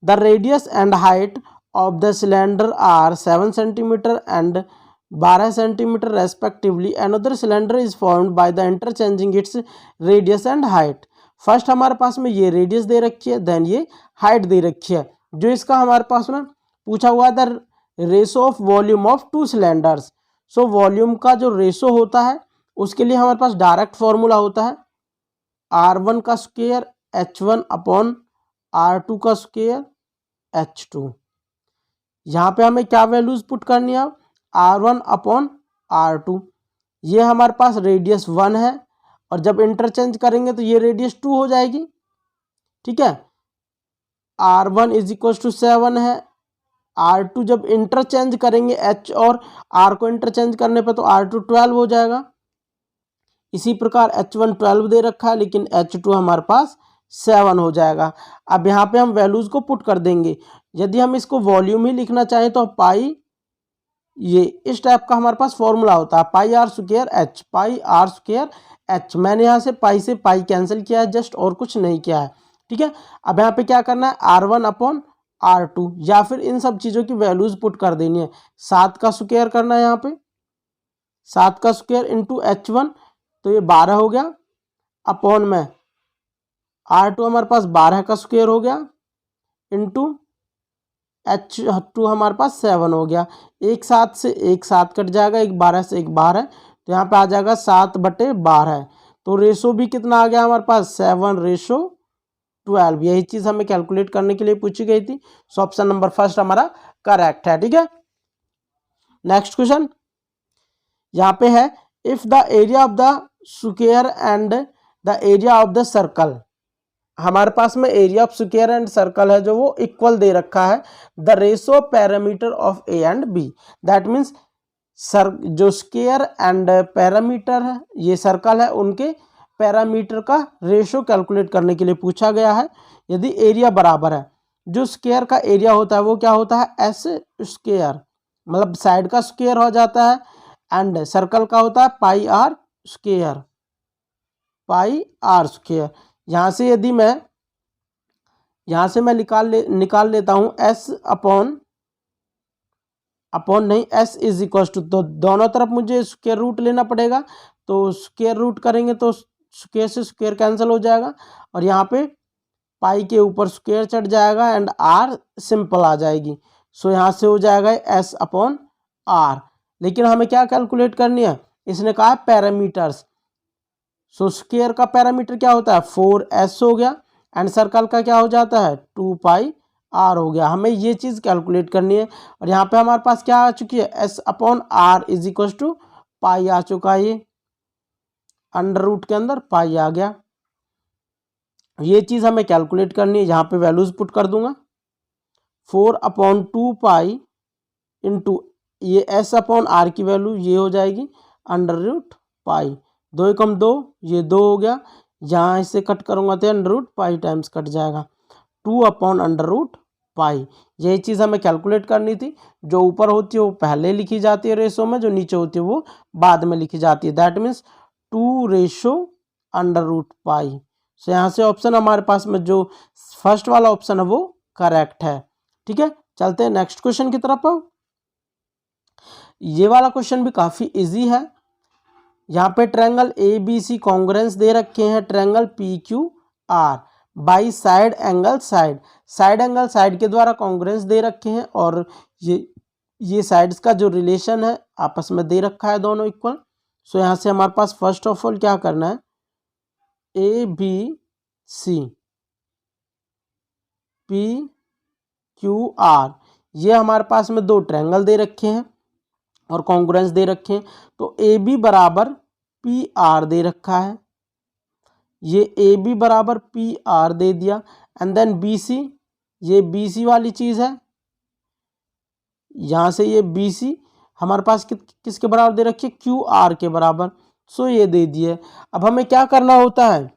S1: The radius and height of the cylinder are 7 centimetre and 12 centimetre respectively. Another cylinder is formed by the interchanging its radius and height. First हमारे पास में ये रेडियस दे रखी है, देन ये हाइट दे रखी है। जो इसका हमारे पास में पूछा हुआ the ratio of volume of 2 cylinders. So volume का जो रेशो होता है उसके लिए हमारे पास डायरेक्ट फॉर्मूला होता है R1 का स्क्वायर H1 अपॉन R2 का स्क्वायर H2। यहाँ पे हमें क्या वैल्यूज पुट करनी है, R1 अपॉन R2। ये हमारे पास रेडियस 1 है और जब इंटरचेंज करेंगे तो ये रेडियस 2 हो जाएगी। ठीक है, R1 इज इक्वल टू 7 है, R2 जब इंटरचेंज करेंगे H और R को इंटरचेंज करने पर तो R2 12 हो जाएगा। इसी प्रकार H1 12 दे रखा है लेकिन H2 हमारे पास 7 हो जाएगा। अब यहाँ पे हम वैल्यूज को पुट कर देंगे। यदि हम इसको वॉल्यूम ही लिखना चाहें तो पाई, ये इस टाइप का हमारे पास फॉर्मूला होता है, pi R square H, pi R square H. मैंने यहाँ से पाई कैंसिल किया है जस्ट, और कुछ नहीं किया है। ठीक है, अब यहाँ पे क्या करना है, R1 अपॉन R2 या फिर इन सब चीज़ों की वैल्यूज पुट कर देनी है। 7 का स्क्वायर करना है यहाँ पे, 7 का स्क्वायर इंटू H1 तो ये 12 हो गया, अपॉन में R2 हमारे पास 12 का स्क्वायर हो गया, इंटू H2 हमारे पास 7 हो गया। एक 7 से एक 7 कट जाएगा, एक 12 से एक 12, तो यहाँ पे आ जाएगा 7/12। तो रेशो भी कितना आ गया हमारे पास, 7:12। यही चीज़ हमें कैलकुलेट करने के लिए पूछी गई थी। सो ऑप्शन नंबर फर्स्ट हमारा करेक्ट है। ठीक है, नेक्स्ट क्वेश्चन यहाँ पे है, if the area of the square and the area of the circle. हमारे पास में area of square and circle है जो वो इक्वल दे रखा है the ratio parameter of A and B. That means जो स्क्वायर एंड पैरामीटर है, ये सर्कल है, उनके पैरामीटर का रेशो कैलकुलेट करने के लिए पूछा गया है। यदि एरिया बराबर है, जो स्क्वायर का एरिया होता है वो क्या होता है, एस स्क्वायर, मतलब साइड का स्क्वायर हो जाता है, एंड सर्कल का होता है pi R square, pi R square. यहाँ से यदि मैं निकाल लेता हूँ s अपॉन नहीं, s इज इक्वल टू, तो दोनों तरफ मुझे स्क्वायर रूट लेना पड़ेगा। तो स्क्वायर रूट करेंगे तो स्क्वायर से स्क्वायर कैंसिल हो जाएगा और यहाँ पे पाई के ऊपर स्क्वायर चढ़ जाएगा एंड r सिंपल आ जाएगी। सो यहाँ से हो जाएगा s अपॉन r। लेकिन हमें क्या कैलकुलेट करनी है, इसने कहा पैरामीटर्स। सो स्क्वायर का पैरामीटर क्या होता है 4s हो गया, एंड सर्कल का क्या हो जाता है 2πr हो गया। हमें ये चीज़ कैलकुलेट करनी है, और यहाँ पे हमारे पास क्या आ चुकी है s/r इज इक्वल टू पाई आ चुका है, ये अंडर रूट के अंदर पाई आ गया। ये चीज़ हमें कैलकुलेट करनी है, यहाँ पे वैल्यूज पुट कर दूंगा 4/2π इंटू ये s/r की वैल्यू ये हो जाएगी अंडर रूट पाई, 2 एकम 2, ये 2 हो गया, यहाँ इसे कट करूँगा तो under root pi times cut जाएगा 2/√पाई। यही चीज़ हमें कैलकुलेट करनी थी। जो ऊपर होती है वो पहले लिखी जाती है रेशो में, जो नीचे होती है वो बाद में लिखी जाती है। That means 2/√पाई। सो यहाँ से ऑप्शन हमारे पास में जो फर्स्ट वाला ऑप्शन है वो करेक्ट है। ठीक है, चलते हैं नेक्स्ट क्वेश्चन की तरफ। ये वाला क्वेश्चन भी काफ़ी इजी है। यहाँ पे ट्रायंगल ABC कॉन्ग्रुएंस दे रखे हैं triangle PQR by side angle side. Side angle side के द्वारा कॉन्ग्रुएंस दे रखे हैं, और ये साइड्स का जो रिलेशन है आपस में दे रखा है दोनों इक्वल। सो यहाँ से हमारे पास फर्स्ट ऑफ ऑल क्या करना है ABC PQR, ये हमारे पास में दो ट्रायंगल दे रखे हैं और कॉन्ग्रुएंस दे रखे हैं। तो AB बराबर PR दे रखा है, ये AB बराबर PR दे दिया, एंड देन BC, ये BC वाली चीज़ है, यहाँ से ये BC हमारे पास किसके बराबर दे रखी है QR के बराबर। सो ये दे दिए। अब हमें क्या करना होता है,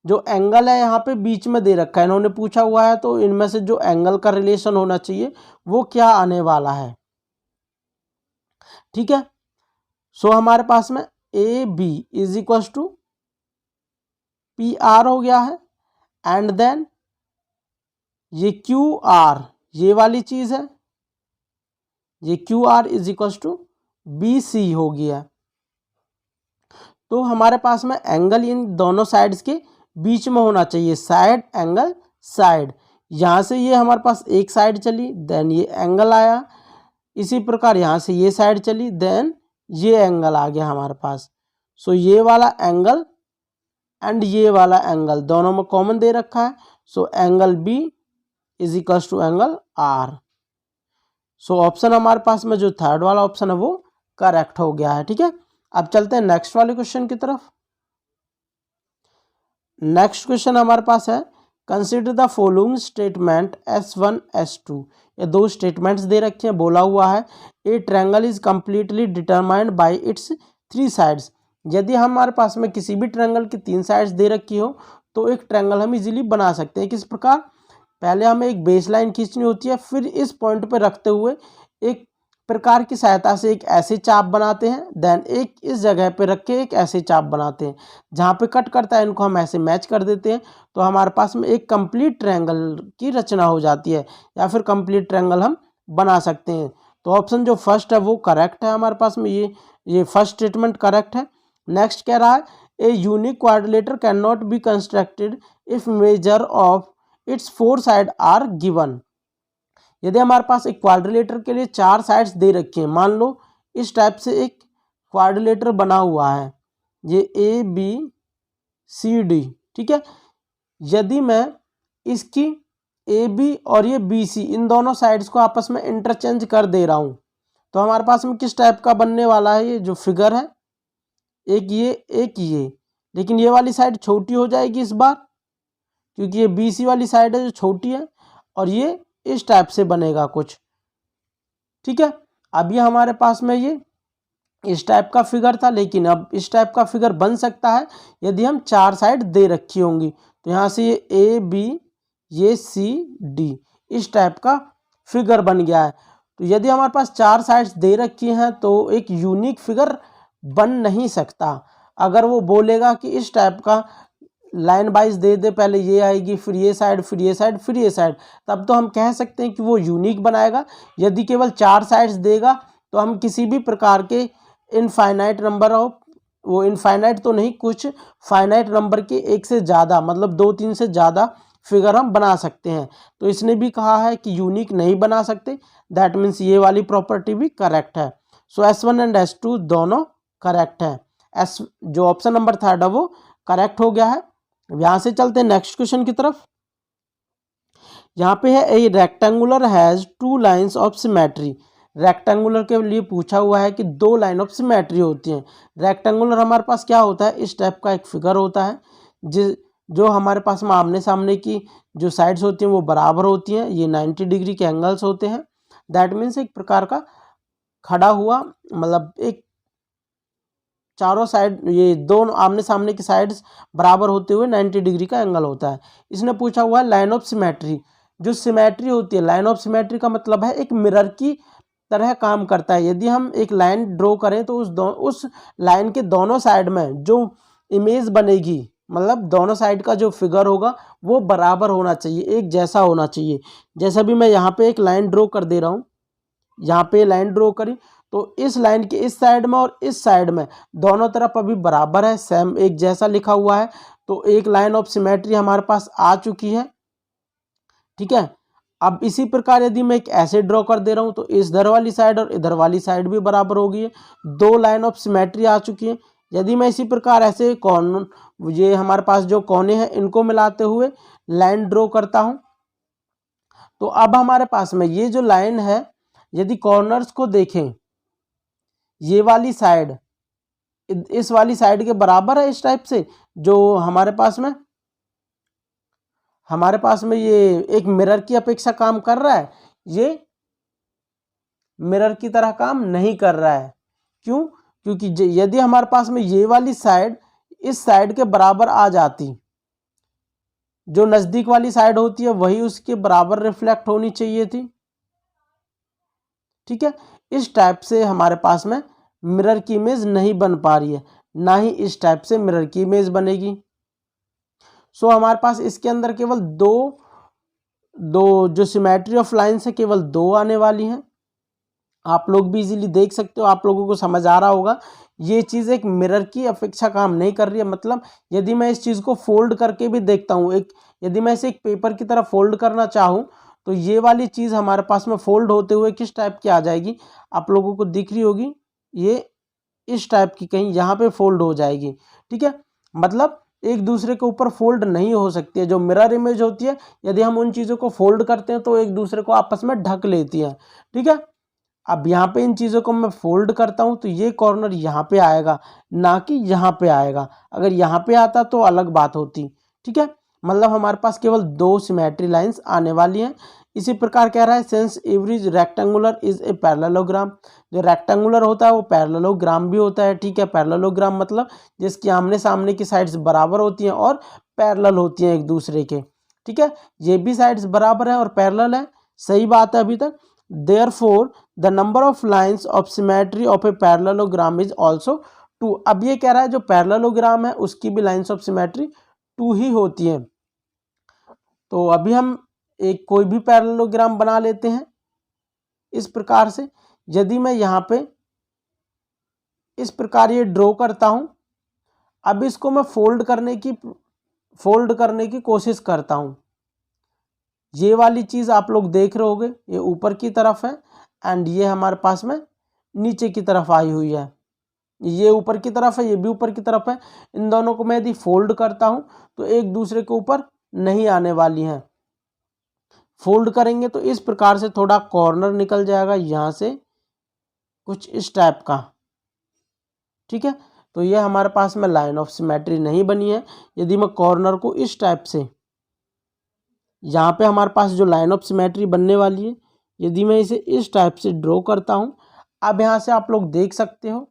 S1: जो एंगल है यहाँ पे बीच में दे रखा है, इन्होंने पूछा हुआ है, तो इनमें से जो एंगल का रिलेशन होना चाहिए वो क्या आने वाला है। ठीक है, सो हमारे पास में AB is equal to PR हो गया है, एंड देन ये QR ये वाली चीज है, ये QR is equal to BC हो गया। तो हमारे पास में एंगल इन दोनों साइड्स के बीच में होना चाहिए, साइड एंगल साइड। यहाँ से ये हमारे पास एक साइड चली, देन ये एंगल आया, इसी प्रकार यहाँ से ये साइड चली, देन ये एंगल आ गया हमारे पास। सो ये वाला एंगल एंड ये वाला एंगल दोनों में कॉमन दे रखा है। So angle B is equal to angle R। So option हमारे पास में जो थर्ड वाला ऑप्शन है वो करेक्ट हो गया है। ठीक है, अब चलते हैं नेक्स्ट वाले क्वेश्चन की तरफ। नेक्स्ट क्वेश्चन हमारे पास है consider the following statement S1 S2। ये दो स्टेटमेंट्स दे रखे हैं, बोला हुआ है ए triangle is completely determined by it's 3 sides. यदि हमारे पास में किसी भी ट्रायंगल की 3 साइड्स दे रखी हो तो एक ट्रायंगल हम इजीली बना सकते हैं। किस प्रकार, पहले हमें एक बेस लाइन खींचनी होती है, फिर इस पॉइंट पर रखते हुए एक प्रकार की सहायता से एक ऐसे चाप बनाते हैं, देन एक इस जगह पे रख के एक ऐसे चाप बनाते हैं, जहाँ पे कट करता है इनको हम ऐसे मैच कर देते हैं, तो हमारे पास में एक कंप्लीट ट्रायंगल की रचना हो जाती है, या फिर कंप्लीट ट्रायंगल हम बना सकते हैं। तो ऑप्शन जो फर्स्ट है वो करेक्ट है हमारे पास में, ये फर्स्ट स्टेटमेंट करेक्ट है। नेक्स्ट कह रहा है a unique quadrilateral can not be constructed if measure of its 4 side are given. यदि हमारे पास एक क्वाड्रिलेटर के लिए 4 साइड्स दे रखी हैं, मान लो इस टाइप से एक क्वाड्रिलेटर बना हुआ है, ये ABCD। ठीक है, यदि मैं इसकी AB और ये BC इन दोनों साइड्स को आपस में इंटरचेंज कर दे रहा हूँ, तो हमारे पास में किस टाइप का बनने वाला है, ये जो फिगर है एक ये, लेकिन ये वाली साइड छोटी हो जाएगी इस बार, क्योंकि ये BC वाली साइड है जो छोटी है, और ये इस टाइप से बनेगा कुछ। ठीक है, अब ये हमारे पास में ये इस टाइप का फिगर था, लेकिन अब इस टाइप का फिगर बन सकता है यदि हम 4 साइड दे रखी होंगी। तो यहाँ से ये AB ये CD इस टाइप का फिगर बन गया है। तो यदि हमारे पास 4 साइड्स दे रखी हैं तो एक यूनिक फिगर बन नहीं सकता। अगर वो बोलेगा कि इस टाइप का लाइन वाइज दे दे, पहले ये आएगी, फिर ये साइड, फिर ये साइड, फिर ये साइड, तब तो हम कह सकते हैं कि वो यूनिक बनाएगा। यदि केवल 4 साइड्स देगा तो हम किसी भी प्रकार के इनफाइनाइट नंबर ऑफ, वो इनफाइनाइट तो नहीं, कुछ फाइनाइट नंबर के एक से ज़्यादा, मतलब 2-3 से ज़्यादा फिगर हम बना सकते हैं। तो इसने भी कहा है कि यूनिक नहीं बना सकते, दैट मीन्स ये वाली प्रॉपर्टी भी करेक्ट है। सो S1 एंड S2 दोनों करेक्ट है। एस जो ऑप्शन नंबर थर्ड है वो करेक्ट हो गया है। यहाँ से चलते हैं नेक्स्ट क्वेश्चन की तरफ। यहाँ पे है ए rectangular has two lines of symmetry. Rectangular के लिए पूछा हुआ है कि दो लाइन ऑफ सिमेट्री होती हैं। रेक्टेंगुलर हमारे पास क्या होता है, इस टाइप का एक फिगर होता है जो हमारे पास में आमने सामने की जो साइड्स होती हैं वो बराबर होती हैं। ये 90 डिग्री के एंगल्स होते हैं। दैट मीन्स एक प्रकार का खड़ा हुआ, मतलब एक चारों साइड ये दोनों आमने सामने की साइड्स बराबर होते हुए 90 डिग्री का एंगल होता है। इसने पूछा हुआ है लाइन ऑफ सिमेट्री। जो सिमेट्री होती है, लाइन ऑफ सिमेट्री का मतलब है एक मिरर की तरह काम करता है। यदि हम एक लाइन ड्रॉ करें तो उस लाइन के दोनों साइड में जो इमेज बनेगी, मतलब दोनों साइड का जो फिगर होगा वो बराबर होना चाहिए, एक जैसा होना चाहिए। जैसा भी मैं यहाँ पे एक लाइन ड्रॉ कर दे रहा हूँ, यहाँ पे लाइन ड्रॉ करी तो इस लाइन के इस साइड में और इस साइड में दोनों तरफ अभी बराबर है, सेम एक जैसा लिखा हुआ है। तो एक लाइन ऑफ सिमेट्री हमारे पास आ चुकी है। ठीक है, अब इसी प्रकार यदि मैं एक ऐसे ड्रॉ कर दे रहा हूँ तो इधर वाली साइड और इधर वाली साइड भी बराबर होगी है। दो लाइन ऑफ सिमेट्री आ चुकी है। यदि मैं इसी प्रकार ऐसे ये हमारे पास जो कोने हैं इनको मिलाते हुए लाइन ड्रॉ करता हूँ तो अब हमारे पास में ये जो लाइन है, यदि कॉर्नर्स को देखें, ये वाली साइड इस वाली साइड के बराबर है इस टाइप से। जो हमारे पास में ये एक मिरर की अपेक्षा काम कर रहा है, ये मिरर की तरह काम नहीं कर रहा है। क्यों? क्योंकि यदि हमारे पास में ये वाली साइड इस साइड के बराबर आ जाती, जो नजदीक वाली साइड होती है वही उसके बराबर रिफ्लेक्ट होनी चाहिए थी। ठीक है, इस टाइप से हमारे पास में मिरर की इमेज नहीं बन पा रही है, ना ही इस टाइप से मिरर की इमेज बनेगी। सो हमारे पास इसके अंदर केवल दो जो सिमेट्री ऑफ लाइन्स है केवल दो आने वाली हैं। आप लोग भी इजीली देख सकते हो, आप लोगों को समझ आ रहा होगा। ये चीज़ एक मिरर की अपेक्षा काम नहीं कर रही है। मतलब यदि मैं इस चीज़ को फोल्ड करके भी देखता हूँ, यदि मैं इसे एक पेपर की तरह फोल्ड करना चाहूँ तो ये वाली चीज़ हमारे पास में फोल्ड होते हुए किस टाइप की आ जाएगी, आप लोगों को दिख रही होगी, ये इस टाइप की कहीं यहाँ पे फोल्ड हो जाएगी। ठीक है, मतलब एक दूसरे के ऊपर फोल्ड नहीं हो सकती है। जो मिरर इमेज होती है, यदि हम उन चीज़ों को फोल्ड करते हैं तो एक दूसरे को आपस में ढक लेती है। ठीक है, अब यहाँ पे इन चीज़ों को मैं फोल्ड करता हूँ तो ये कॉर्नर यहाँ पे आएगा, ना कि यहाँ पे आएगा। अगर यहाँ पे आता तो अलग बात होती। ठीक है, मतलब हमारे पास केवल दो सिमेट्री लाइंस आने वाली हैं। इसी प्रकार कह रहा है since every rectangular is a parallelogram. जो रेक्टेंगुलर होता है वो पैरेललोग्राम भी होता है। ठीक है, पैरेललोग्राम मतलब जिसकी आमने सामने की साइड्स बराबर होती हैं और पैरेलल होती हैं एक दूसरे के। ठीक है, ये भी साइड्स बराबर है और पैरेलल है, सही बात है अभी तक। Therefore, the number of lines of symmetry of a parallelogram is also 2। अब ये कह रहा है जो पैरेललोग्राम है उसकी भी लाइन्स ऑफ सिमेट्री 2 ही होती हैं। तो अभी हम एक कोई भी पैरेललोग्राम बना लेते हैं इस प्रकार से। यदि मैं यहाँ पे इस प्रकार ये ड्रॉ करता हूँ, अब इसको मैं फोल्ड करने की कोशिश करता हूँ। ये वाली चीज़ आप लोग देख रहे होंगे, ये ऊपर की तरफ है एंड ये हमारे पास में नीचे की तरफ आई हुई है। ये ऊपर की तरफ है, ये भी ऊपर की तरफ है। इन दोनों को मैं यदि फोल्ड करता हूँ तो एक दूसरे के ऊपर नहीं आने वाली हैं। फोल्ड करेंगे तो इस प्रकार से थोड़ा कॉर्नर निकल जाएगा यहाँ से, कुछ इस टाइप का। ठीक है, तो ये हमारे पास में लाइन ऑफ सिमेट्री नहीं बनी है। यदि मैं कॉर्नर को इस टाइप से, यहाँ पे हमारे पास जो लाइन ऑफ सिमेट्री बनने वाली है, यदि मैं इसे इस टाइप से ड्रॉ करता हूँ, अब यहाँ से आप लोग देख सकते हो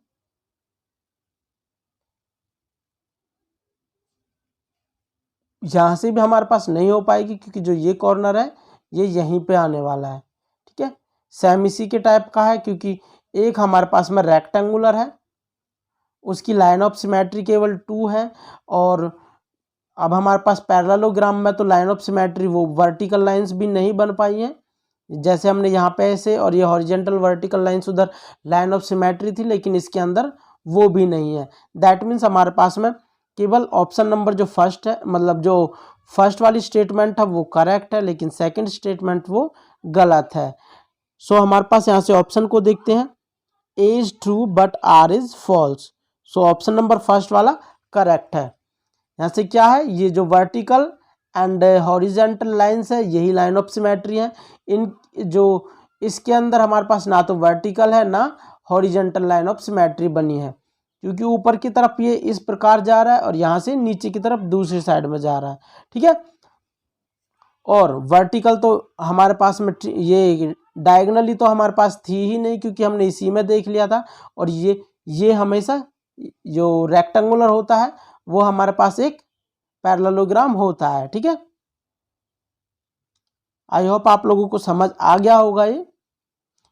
S1: यहाँ से भी हमारे पास नहीं हो पाएगी क्योंकि जो ये कॉर्नर है ये यहीं पे आने वाला है। ठीक है, सेम इसी के टाइप का है क्योंकि एक हमारे पास में रेक्टेंगुलर है, उसकी लाइन ऑफ सिमेट्री केवल 2 है। और अब हमारे पास पैरेललोग्राम में तो लाइन ऑफ सिमेट्री वो वर्टिकल लाइंस भी नहीं बन पाई हैं, जैसे हमने यहाँ पे ऐसे और ये हॉरिजेंटल वर्टिकल लाइंस उधर लाइन ऑफ सिमेट्री थी, लेकिन इसके अंदर वो भी नहीं है। दैट मीन्स हमारे पास में केवल ऑप्शन नंबर जो फर्स्ट है, मतलब जो फर्स्ट वाली स्टेटमेंट है वो करेक्ट है, लेकिन सेकंड स्टेटमेंट वो गलत है। सो हमारे पास यहाँ से ऑप्शन को देखते हैं, A is true but R is false. So option number first वाला करेक्ट है। यहाँ से क्या है, ये जो वर्टिकल एंड हॉरिजेंटल लाइंस है यही लाइन ऑफ सिमेट्री है। इन जो इसके अंदर हमारे पास ना तो वर्टिकल है ना हॉरिजेंटल लाइन ऑफ सिमेट्री बनी है, क्योंकि ऊपर की तरफ ये इस प्रकार जा रहा है और यहाँ से नीचे की तरफ दूसरी साइड में जा रहा है, ठीक है। और वर्टिकल तो हमारे पास में ये डायगनली तो हमारे पास थी ही नहीं, क्योंकि हमने इसी में देख लिया था। और ये हमेशा जो रेक्टेंगुलर होता है वो हमारे पास एक पैरेललोग्राम होता है, ठीक है। आई होप आप लोगों को समझ आ गया होगा ये।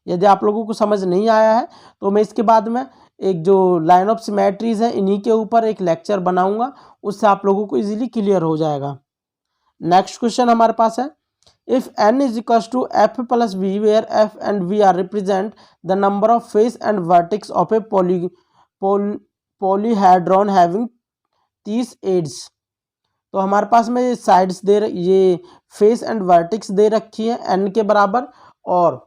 S1: यदि आप लोगों को समझ नहीं आया है तो मैं इसके बाद में एक जो लाइन ऑफ सिमेट्रीज है इन्हीं के ऊपर एक लेक्चर बनाऊंगा, उससे आप लोगों को इजीली क्लियर हो जाएगा। नेक्स्ट क्वेश्चन हमारे पास है, if n is equal to f plus V where f and v are represent the number of face and vertex of a polyhedron having 30 edges. तो हमारे पास में ये साइड्स ये फेस एंड वर्टेक्स दे रखी है n के बराबर, और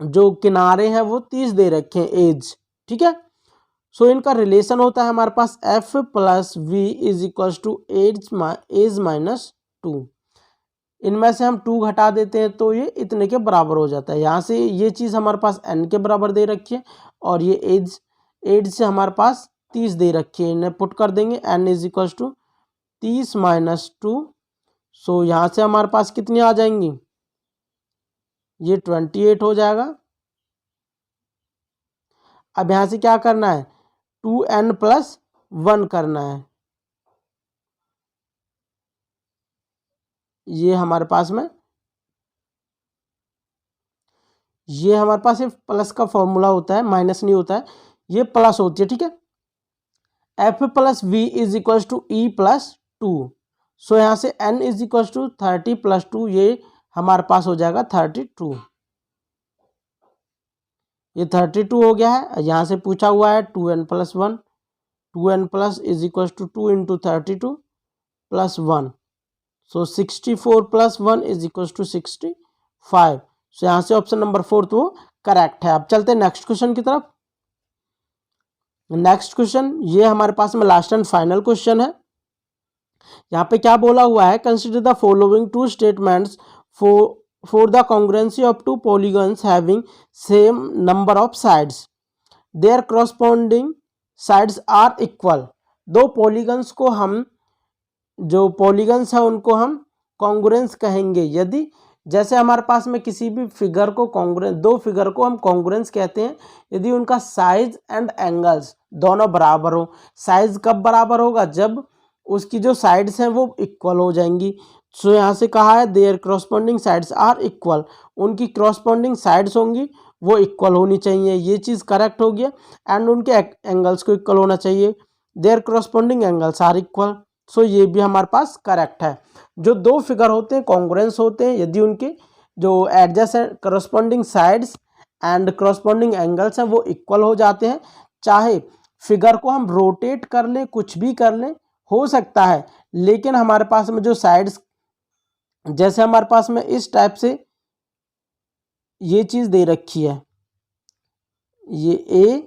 S1: जो किनारे हैं वो 30 दे रखे हैं एज, ठीक है। सो इनका रिलेशन होता है हमारे पास f plus V is equal to edge minus 2। इनमें से हम 2 घटा देते हैं तो ये इतने के बराबर हो जाता है। यहाँ से ये चीज़ हमारे पास n के बराबर दे रखी है और ये एज से हमारे पास 30 दे रखी है, इन्हें पुट कर देंगे n is equal to 30 minus 2। So यहाँ से हमारे पास कितनी आ जाएंगी, ये 28 हो जाएगा। अब यहाँ से क्या करना है, 2n प्लस 1 करना है। ये हमारे पास एक प्लस का फॉर्मूला होता है, माइनस नहीं होता है, ये प्लस होती है, ठीक है। f plus V is equal to E plus 2। So यहाँ से n is equal to 30 plus 2, ये हमारे पास हो जाएगा 32। ये 32 हो गया है। यहाँ से पूछा हुआ है 2n plus 1, 2n plus is equal to 2 into 32 plus 1। So 64 plus 1 is equal to 65। So यहाँ से ऑप्शन नंबर 4 तो करेक्ट है। अब चलते हैं नेक्स्ट क्वेश्चन की तरफ। नेक्स्ट क्वेश्चन ये हमारे पास में लास्ट एंड फाइनल क्वेश्चन है। यहाँ पे क्या बोला हुआ है, consider the following 2 statements for the congruency of 2 polygons having same number of sides, their corresponding sides are equal. 2 polygons को हम, जो पॉलीगन्स है उनको हम कॉन्ग्रुएंस कहेंगे यदि, जैसे हमारे पास में किसी भी फिगर को कॉन्ग्रुएंस, 2 फिगर को हम कॉन्ग्रुएंस कहते हैं यदि उनका साइज एंड एंगल्स दोनों बराबर हो। साइज कब बराबर होगा, जब उसकी जो साइड्स हैं वो इक्वल हो जाएंगी। सो यहाँ से कहा है their corresponding sides are equal, उनकी कॉरस्पॉन्डिंग साइड्स होंगी वो इक्वल होनी चाहिए, ये चीज़ करेक्ट हो गया। एंड उनके एंगल्स को इक्वल होना चाहिए, there corresponding angles are equal. So ये भी हमारे पास करेक्ट है। जो 2 फिगर होते हैं कॉन्ग्रुएंस होते हैं यदि उनके जो adjacent corresponding sides and corresponding angles हैं वो इक्वल हो जाते हैं। चाहे फिगर को हम रोटेट कर लें, कुछ भी कर लें, हो सकता है, लेकिन हमारे पास में जो साइड्स, जैसे हमारे पास में इस टाइप से ये चीज़ दे रखी है, ये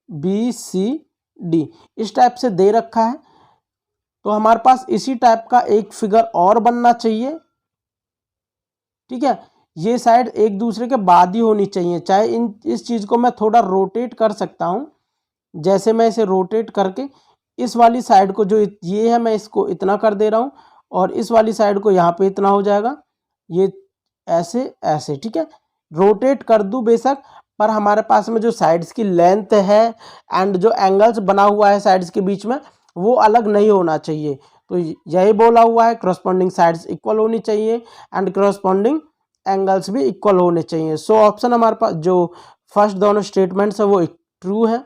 S1: ABCD इस टाइप से दे रखा है, तो हमारे पास इसी टाइप का एक फिगर और बनना चाहिए, ठीक है। ये साइड एक दूसरे के बाद ही होनी चाहिए। चाहे इस चीज़ को मैं थोड़ा रोटेट कर सकता हूँ, जैसे मैं इसे रोटेट करके इस वाली साइड को, जो ये है, मैं इसको इतना कर दे रहा हूँ और इस वाली साइड को यहाँ पे इतना हो जाएगा, ये ऐसे ऐसे, ठीक है। रोटेट कर दूँ बेशक, पर हमारे पास में जो साइड्स की लेंथ है एंड जो एंगल्स बना हुआ है साइड्स के बीच में वो अलग नहीं होना चाहिए। तो यही बोला हुआ है, करस्पॉन्डिंग साइड्स इक्वल होनी चाहिए एंड करस्पॉन्डिंग एंगल्स भी इक्वल होने चाहिए। सो ऑप्शन हमारे पास जो फर्स्ट दोनों स्टेटमेंट्स है वो ट्रू है।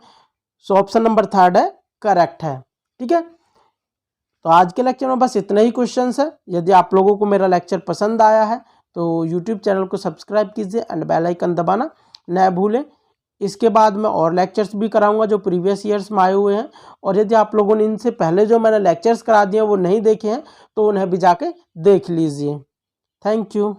S1: सो ऑप्शन नंबर 3 है, करेक्ट है, ठीक है। तो आज के लेक्चर में बस इतने ही क्वेश्चंस है। यदि आप लोगों को मेरा लेक्चर पसंद आया है तो यूट्यूब चैनल को सब्सक्राइब कीजिए एंड बेल आइकन दबाना न भूलें। इसके बाद मैं और लेक्चर्स भी कराऊंगा जो प्रीवियस ईयर्स में आए हुए हैं, और यदि आप लोगों ने इनसे पहले जो मैंने लेक्चर्स करा दिए हैं वो नहीं देखे हैं तो उन्हें भी जाके देख लीजिए। Thank you.